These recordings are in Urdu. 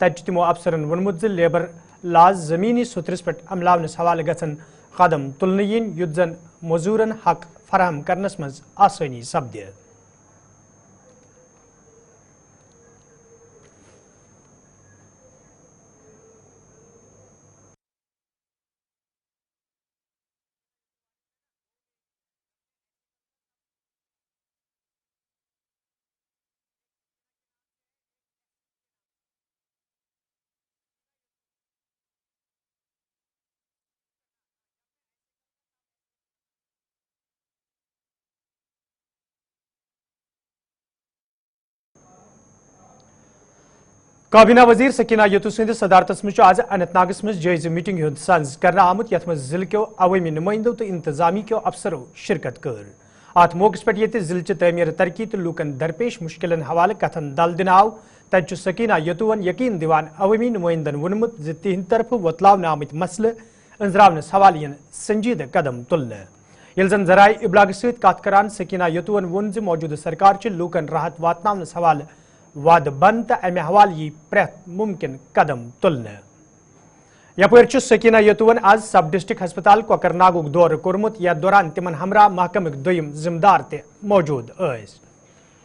تت تمو افسرن ونمت لیبر لاز زمینی سترس پہ عملاونس حوالہ گھن قدم تلن ین یت زن مزورن حق فراہم کرنس مز آسانی سپدِ کابینہ وزیر سکینہ یتو سند صدارتس مز آز اننت ناگس مز جائزہ میٹنگ ہند سنز کرنا آمت یت مز ضلع کیو عوامی نمائندو تو انتظامی کیو افسرو شرکت کر ات موقع پہ یہ ضلع تعمیر ترقی تو لوکن درپیش مشکلن حوالہ کتھن دل دن آو تت سکینہ یتوون یقین دیوان عوامی نمائندن ونمت ز تہند طرف وتلاونہ آمت مسئلہ انزراونس حوالہ ین سنجیدہ قدم تلنے یل زن ذرائع ابلاغ ست کت کران سکینہ یتوون وون ز موجودہ سرکار چھ لوکن راحت واتناونس حوالہ وعدہ بند تو امہ حوالہ یہ پریت ممکن قدم تلنے یپر سکینہ یتوون آز سب ڈسٹرکٹ ہسپتال کوکرناگ دور کورمت یتھ دوران تمن ہمراہ محکمہ دویم ذمہ دار تہ موجود یس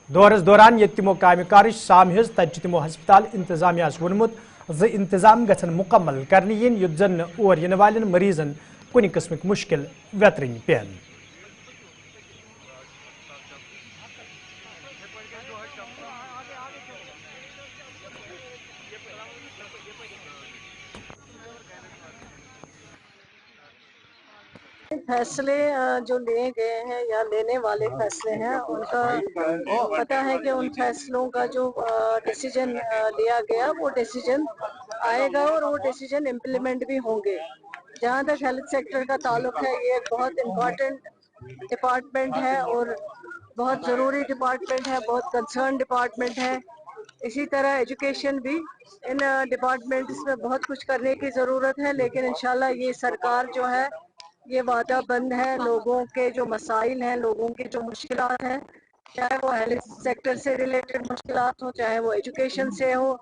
دورس دوران یت تمو کامہ کارچ سام ہز تت تمو ہسپتال انتظامیہ وونمت ز انتظام گھن مکمل کرنے ین یت زن اور ین والن مریضن کن قسمک مشکل ویترن پین فیصلے جو لیے گئے ہیں یا لینے والے فیصلے ہیں ان کا پتہ ہے کہ ان فیصلوں کا جو ڈیسیجن لیا گیا وہ ڈیسیجن آئے گا اور وہ ڈیسیجن امپلیمنٹ بھی ہوں گے. جہاں تک ہیلتھ سیکٹر کا تعلق ہے یہ بہت امپورٹنٹ ڈپارٹمنٹ ہے اور بہت ضروری ڈپارٹمنٹ ہے, بہت کنسرن ڈپارٹمنٹ ہے. اسی طرح ایجوکیشن بھی, ان ڈپارٹمنٹس میں بہت کچھ کرنے کی ضرورت ہے, لیکن انشاءاللہ یہ سرکار جو ہے یہ وعدہ بند ہے. لوگوں کے جو مسائل ہیں, لوگوں کے جو مشکلات ہیں, چاہے وہ ہیلتھ سیکٹر سے ریلیٹڈ مشکلات ہوں, چاہے وہ ایجوکیشن سے ہو,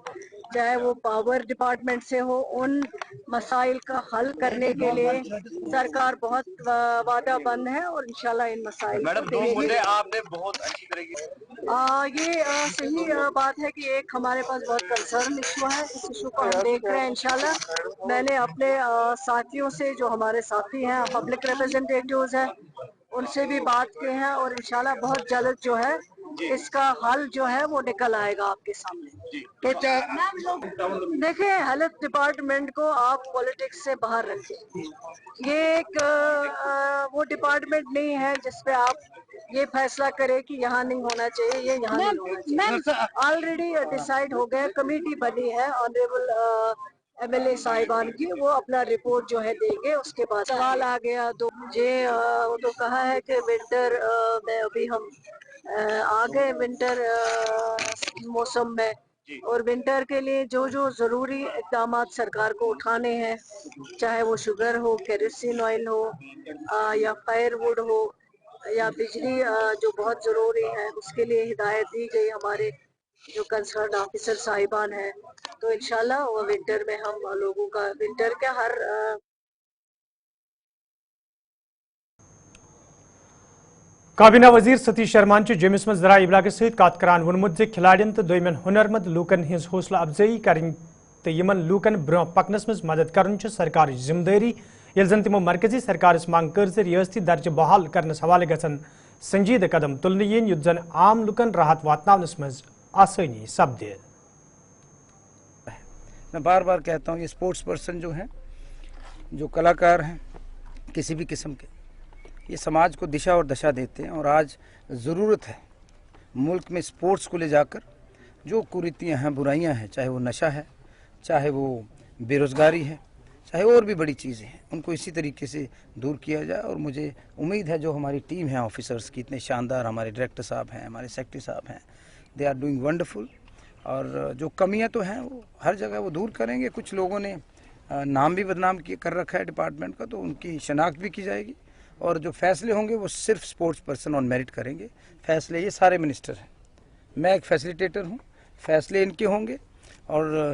چاہے وہ پاور ڈپارٹمنٹ سے ہو, ان مسائل کا حل کرنے کے لیے سرکار بہت وعدہ بند ہے اور انشاءاللہ ان مسائل آپ نے بہت اچھی طرح یہ صحیح بات ہے کہ ایک ہمارے پاس بہت کنسرن ایشو ہے. اس ایشو کو ہم دیکھ رہے ہیں انشاءاللہ. میں نے اپنے ساتھیوں سے جو ہمارے ساتھی ہیں پبلک ریپرزینٹیٹیوز ہیں ان سے بھی بات کی ہے اور انشاءاللہ بہت جلد جو ہے اس کا حل جو ہے وہ نکل آئے گا آپ کے سامنے. دیکھیں, ہیلتھ ڈپارٹمنٹ کو آپ پولیٹکس سے باہر رکھیں. یہ ایک وہ ڈپارٹمنٹ نہیں ہے جس پہ آپ یہ فیصلہ کرے کہ یہاں نہیں ہونا چاہیے, یہ یہاں نہیں ہونا چاہیے. آلریڈی ڈیسائیڈ ہو گیا, کمیٹی بنی ہے آنریبل ایم ایل اے صاحبان کی, وہ اپنا رپورٹ جو ہے دیں گے. اس کے بعد سوال آ گیا تو مجھے وہ تو کہا ہے کہ ونٹر میں ابھی ہم آ گئے ونٹر موسم میں, اور ونٹر کے لیے جو جو ضروری اقدامات سرکار کو اٹھانے ہیں, چاہے وہ شوگر ہو, کیروسین آئل ہو, یا فائر ووڈ ہو, یا بجلی جو بہت ضروری ہے, اس کے لیے ہدایت دی گئی ہمارے جو کنسرن آفیسر صاحبان ہیں. تو انشاءاللہ وہ ونٹر میں ہم لوگوں کا ونٹر کا ہر کابینہ وزیر ستیش شرمان جمس مز ذرائع ابلاغ ست کت کران وونمت کھلاڑین تو دویمن ہنرمند لوکن ہز حوصلہ افزائی کریں تو یمن لوکن برہ پکنس مز مدد کرن سرکار ذمہ داری, یل زن تمو مرکزی سرکارس منگ کر ریاستی درجہ بحال کرنس حوالہ گھن سنجیدہ قدم تلن ین یت زن عام لوکن راحت واتناونس مز آسانی سپدِ. میں بار بار کہتا ہوں, یہ اسپورٹس پرسن جو ہیں, جو کلاکار ہیں کسی بھی قسم کے, یہ سماج کو دشا اور دشا دیتے ہیں. اور آج ضرورت ہے ملک میں اسپورٹس کو لے جا کر جو کریتیاں ہیں, برائیاں ہیں, چاہے وہ نشہ ہے, چاہے وہ بے روزگاری ہے, چاہے اور بھی بڑی چیزیں ہیں, ان کو اسی طریقے سے دور کیا جائے. اور مجھے امید ہے جو ہماری ٹیم ہے آفیسرز کی, اتنے شاندار ہمارے ڈائریکٹر صاحب ہیں, ہمارے سیکرٹری صاحب ہیں, دے آر ڈوئنگ ونڈرفل. اور جو کمیاں تو ہیں وہ ہر جگہ وہ دور کریں گے. کچھ لوگوں نے نام بھی بدنام کر رکھا ہے ڈپارٹمنٹ کا, تو ان کی شناخت بھی کی جائے گی. اور جو فیصلے ہوں گے وہ صرف اسپورٹس پرسن آن میرٹ کریں گے. فیصلے یہ سارے منسٹر ہیں, میں ایک فیسلیٹیٹر ہوں, فیصلے ان کے ہوں گے. اور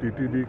TTD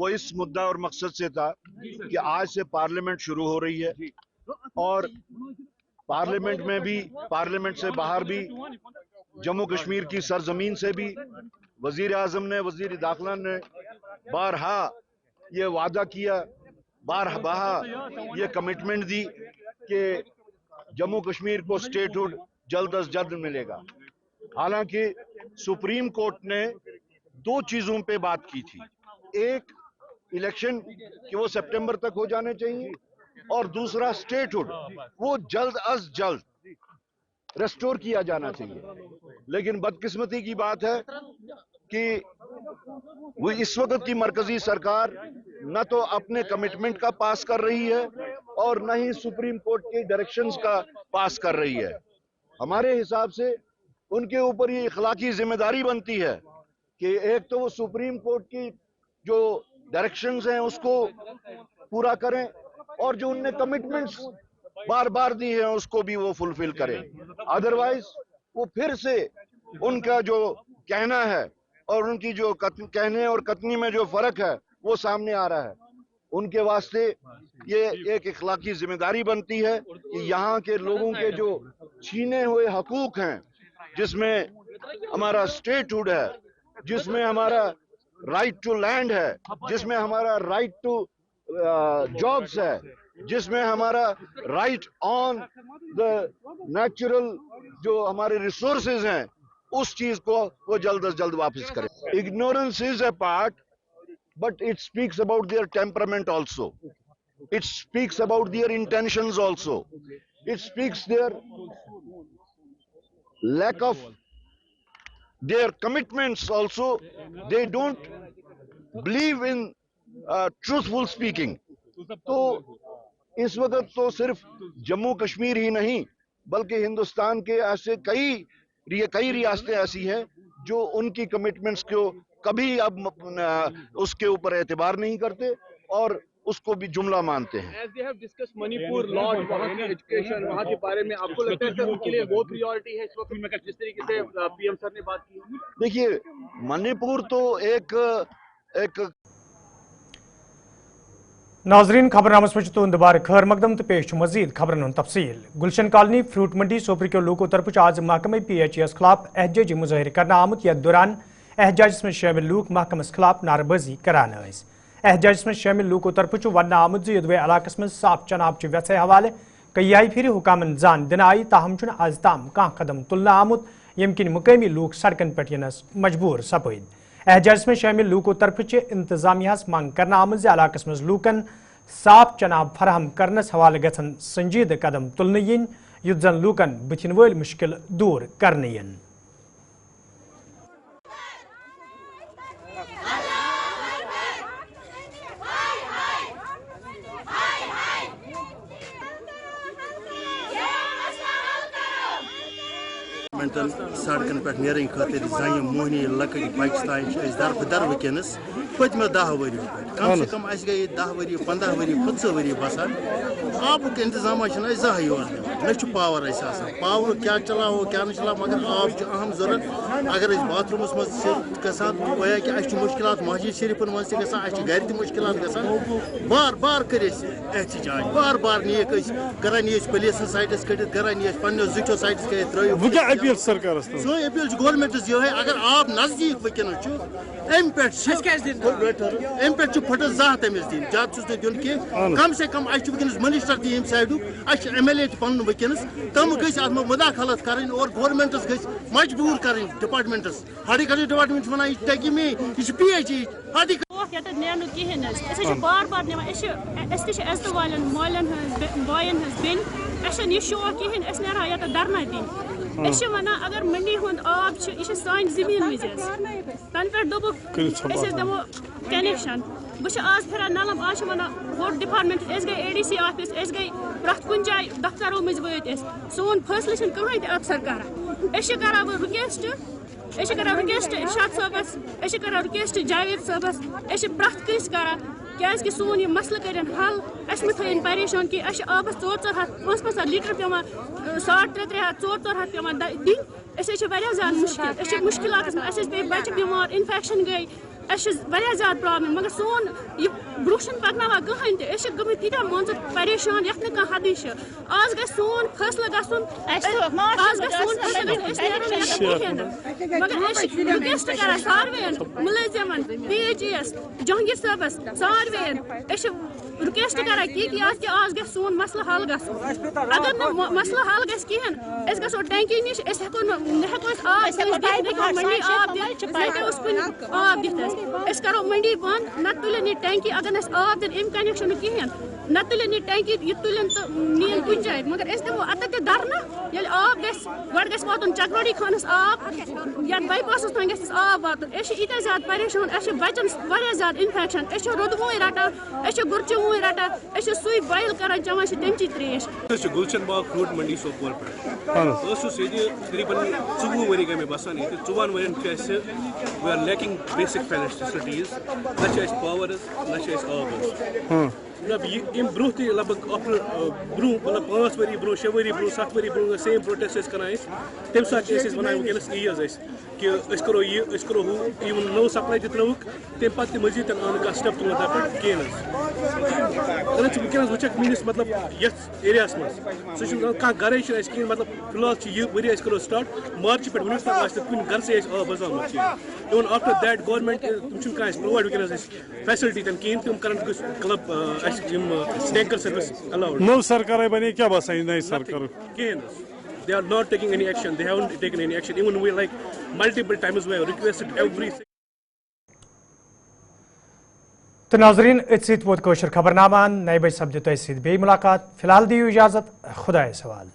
وہ اس مدعا اور مقصد سے تھا کہ آج سے پارلیمنٹ شروع ہو رہی ہے اور پارلیمنٹ میں بھی، پارلیمنٹ سے باہر بھی، جموں کشمیر کی سرزمین سے بھی وزیر اعظم نے، وزیر داخلہ نے بارہا یہ وعدہ کیا، بارہا یہ کمٹمنٹ دی کہ جموں کشمیر کو اسٹیٹ ہوڈ جلد از جلد ملے گا. حالانکہ سپریم کورٹ نے دو چیزوں پہ بات کی تھی، ایک الیکشن کہ وہ سپٹمبر تک ہو جانے چاہیے، اور دوسرا اسٹیٹ ہوڈ وہ جلد از جلد ریسٹور کیا جانا چاہیے. لیکن بدقسمتی کی بات ہے کہ وہ اس وقت کی مرکزی سرکار نہ تو اپنے کمٹمنٹ کا پاس کر رہی ہے اور نہ ہی سپریم کورٹ کے ڈائریکشنز کا پاس کر رہی ہے. ہمارے حساب سے ان کے اوپر یہ اخلاقی ذمہ داری بنتی ہے کہ ایک تو وہ سپریم کورٹ کی جو ڈائریکشنز ہیں اس کو پورا کریں، اور جو ان نے کمٹمنٹس بار بار دی ہیں اس کو بھی وہ فلفل کریں. ادروائز وہ پھر سے ان کا جو کہنا ہے اور ان کی جو کہنے اور کتنی میں جو فرق ہے وہ سامنے آ رہا ہے. ان کے واسطے یہ ایک اخلاقی ذمہ داری بنتی ہے کہ یہاں کے لوگوں کے جو چھینے ہوئے حقوق ہیں، جس میں ہمارا اسٹیٹ ہوڈ ہے، جس میں ہمارا رائٹ ٹو لینڈ ہے، جس میں ہمارا رائٹ ٹو جابس ہے، جس میں ہمارا رائٹ آن دا نیچرل جو ہمارے ریسورسز ہیں، اس چیز کو وہ جلد از جلد واپس کرے. Ignorance is a part but it speaks about their temperament also. It speaks about their intentions also. It speaks their lack of their commitments also. They don't believe in truthful speaking. تو اس وقت تو صرف جموں کشمیر ہی نہیں بلکہ ہندوستان کے ایسے کئی ریاستیں ایسی ہیں جو ان کی کمٹمنٹس کو کبھی اب اس کے اوپر اعتبار نہیں کرتے اور اس کو بھی جملہ مانتے ہیں. As they have discussed منی پور لاء، وہاں کی ایجوکیشن، وہاں کے بارے میں آپ کو لگتا ہے کہ ان کے لیے وہ پریورٹی ہے اس وقت جس طریقے سے پی ایم سر نے بات کی؟ دیکھیے منی پور تو ایک ناظرین خبر نامس میں تہد دوبارہ خیر مقدم تو پیش مزید خبرن ہند تفصیل. گلشن کالونی فروٹ منڈی سوپر کے لوکو طرف آز محکمہ پی ایچ ایس خلاف احتجاجی مظاہرہ کرنا آمت، یتھ دوران احتجاجس میں شامل لوک محکمس خلاف نعرہ بازی کران. احتجاجس میں شامل لوکو طرف ون آمت یدوے علاقس من صاف چناب ویسے حوالہ کئی پھر حکامن زان دن آئی، تاہم آز تام کان قدم تلنا آمت یم کن مقامی لوک سڑکن پہ ینس مجبور سپد. احتجاجس میں شامل لوکو طرف انتظامیہ منگ کرنا آمت علاقس من لوکن صاف چناب فراہم کرنس حوالہ گھن سنجیدہ قدم تلن ین یت زن لوکن بتھن ول مشکل دور کرنے ین. سڑکن پہ نیرن خاطر زن موہنی لکٹ بچہ تان در بدر ونکس پتمو 10 ورو پہ کم سے کم اس گئی 10 ؤری 15 ؤری 15 ؤری بسان. آبک انتظام زہن یور نہ پاور پاور کیا چلاو کیا چلاو مگر آب اہم ضرورت. اگر باتھ رومس مز گھان گویا کہ اس مشکلات مسجد شریفن مز گھان گھر تہ مشکلات گھان. بار بار کر احتجاج، بار بار نیک کران پولیسن سائٹس کڑت کران پنو زٹھو سائٹس کڑت ترو سرکار سو اپیل گورمنٹس یہ اگر آب نزدیک ونکس ام پہ پھٹس زہ تمس دن زیادہ چھس دن کی کم سے کم اس ونکس منسٹر تہ یم سائڈ اس ایم ایل اے پن ونکس تم گھس ات مداخلت کریں اور گورمنٹس گھس مجبور کریں ڈپارٹمنٹس ہارٹیکلچر ڈپارٹمنٹ ونان یہ تگی میں یہ پی ایچ ای یتھ نیرن کہین بار بار نان عزت والن مالن بائن ہز بین اچھا یہ شوق کہین اس نیران یتھ دھرنا دن. اس ونان اگر منڈی ہند آب یہ سان زمین مز تن پہ دس دمو کنیکشن. بہت آز پھران نلم آج ونان ہوٹ ڈپارٹمنٹ اس گئی اے ڈی سی آفس اس گئی پرت کن جائے دفتروں مز وت سون فیصلہ کہین تہ افسر کران. کران رکویسٹ ارشاد صٲبس کران رکویسٹ جاوید صٲبس پرت کس کران کہ سون یہ مسئلہ کرن حل. اس میں تھین پریشان کہ آبس 400 500 لیٹر پیوان 300 400 پیوان دن. زیادہ مشکل مشکلات پہ بچہ بیمار انفیکشن گئی واریاہ زیادہ پرابلم مگر سون یہ برونٛہہ پکناوان کٕہٕنۍ تہِ أسۍ چھِ گٔمٕتۍ تیٖتیاہ مان ژٕ پریشان یَتھ نہٕ کانٛہہ حدٕے چھِ آز گژھِ سون فٲصلہٕ گژھُن آز گژھِ سون فٲصلہٕ گژھُن أسۍ نیرو نہٕ یَتھ کِہیٖنۍ نہٕ مگر أسۍ چھِ رِکویسٹ کران ساروِین مُلٲزِمن PHES جہانگیٖر صٲبس ساروِین أسۍ چھِ رِکویسٹ کران کہِ آز گژھِ سون مسلہٕ حل گژھُن اگر نہٕ مسلہٕ حل گژھِ کِہیٖنۍ أسۍ گژھو ٹینکی نِش أسۍ ہٮ۪کو أسۍ آب دِتھ منڈی آب دِتھ أسۍ ہٮ۪کو أسۍ کُنہِ آب دِتھ أسۍ کرو منڈی بنٛد نتہٕ تُلن یہِ ٹینکی اگر نہٕ أسۍ آب دِن اَمہِ کنٮ۪کشن نہٕ کِہیٖنۍ نتہٕ تُلن یہِ ٹینکی یہِ تُلن تہٕ نِیَن کُنہِ جایہِ مگر أسۍ دِمو اَتٮ۪تھ تہِ دھرنہٕ ییٚلہِ آب گژھِ گۄڈٕ گژھِ واتُن چکروڈی خانس آب یتھ باے پاسس تام گژھِ اَسہِ آب واتُن أسۍ چھِ ییٖتیاہ زیادٕ پریشان اَسہِ چھِ بچن واریاہ زیادٕ انفیکشن أسۍ چھِ رودوٕے رٹان أسۍ چھِ گُرچہٕ رٹان أسۍ چھِ سُے بویل کران چٮ۪وان چھِ تمچی تریش گلشن باغ فروٹ منڈی سوپور پہ تقریباً 24 ؤری گٔے مےٚ بسان ییٚتہِ 24 ؤرین چھِ اَسہِ we are lacking basic facilities نہ چھِ اَسہِ پاور حظ نہ چھِ اَسہِ آب حظ مطلب یہِ اَمہِ برونٛہہ تہِ لگ بگ برونٛہہ مطلب 5 ؤری برونٛہہ 6 ؤری برونٛہہ 7 ؤری برونٛہہ سیم پروٹیسٹ ٲسۍ کران أسۍ تَمہِ ساتہٕ چھِ أسۍ وَنان وٕنکیٚنس یی حظ أسۍ کہ أسۍ کرو یہِ أسۍ کرو ہُہ یِمن نٔو سپلاے تہِ ترٲوٕکھ تَمہِ پتہٕ تہِ مٔزیٖد آو نہٕ کانٛہہ سٹیپ تُلُن تَتھ پٮ۪ٹھ کِہیٖنۍ حظ اگر ژٕ وٕنکیٚنس وٕچھکھ میٲنِس مطلب یتھ ایریاہس منٛز سُہ چھُنہٕ کانٛہہ گرے چھُنہٕ اَسہِ کِہیٖنۍ مطلب فی الحال چھِ یہِ ؤری أسۍ کرو سٹاٹ مارچہِ پٮ۪ٹھ وٕنیُک تام آسہِ نہٕ کُنہِ گرسٕے اَسہِ آب حظ آمُت کِہیٖنۍ اِوٕن آفٹر دیٹ گورمینٹ تِم چھِنہٕ کانٛہہ اَسہِ پرووایڈ وٕنکیٚنس اَسہِ فیسلٹی تہِ کِہیٖنۍ تِم کرن مطلب اَسہِ یِم ٹینکر سٔروِس الاوُڈ نو سرکار بنے کیا باسان نئی سرکار کِہیٖنۍ حظ they are not taking any action they haven't taken any action even we like multiple times we have requested everything تو ناظرین ات ووت کوشر خبرنامہ نئے بج سپدِ تۄہہِ سۭتۍ بیٚیہِ مُلاقات فی الحال دِیِو اِجازت خۄدایَس حوالہٕ